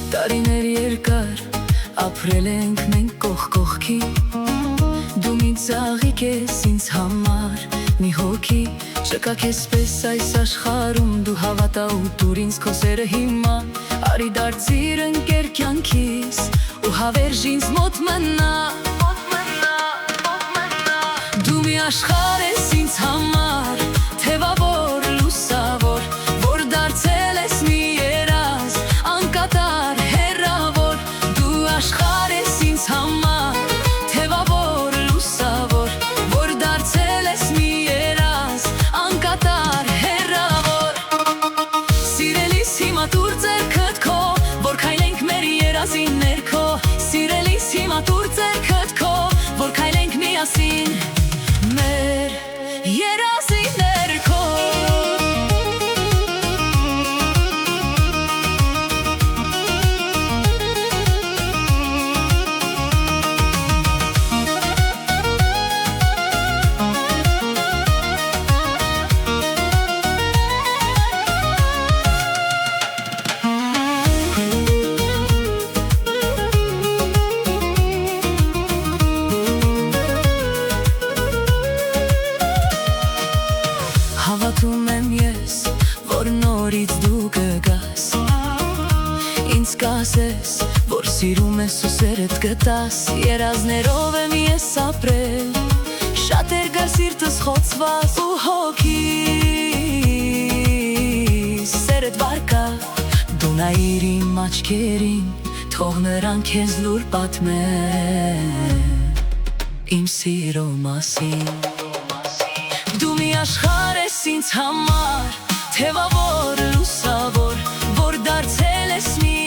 Տարիներ երկար ապրել ենք մենք կողք կողքի, դու մի ծաղիկ ես ինձ համար, մի հոգի, չկա քեզ պես այս աշխարհում, դու հավատա ու տուր ինձ քո սերը հիմա, արի դարձիր ընկեր կյանքիս ու հավերժ ինձ մոտ մնա, դու մի աշխարհ ես ինձ համար, թևավոր, լուսավոր, որ դարձել ես մի երազ, անկատար աշխարհ ես ինձ համար, թևավոր, լուսավոր, որ դարձել ես մի երազ, անկատար, հեռավոր, սիրելիս հիմա տուր ձեռքդ քո, որ քայլենք մեր երազի ներքո, սիրելիս հիմա տուր ձեռքդ քո, որ քայլենք միասին մեր երազի ներքո։ Հավատում եմ ես, որ նորից դու կգաս, ինձ կասես, որ սիրում ես ու սերդ կտաս, երազներով եմ ես ապրել, շատ էրգար սիրտս խոցված ու հոգիս, սերդ վարկա, դու նայիր իմ աչքերին, թող նրան քեզ լուր պատմեն, իմ սիրո մասին, դու մի աշխարհ ես ինձ համար, թևավոր, լուսավոր, որ դարձել ես մի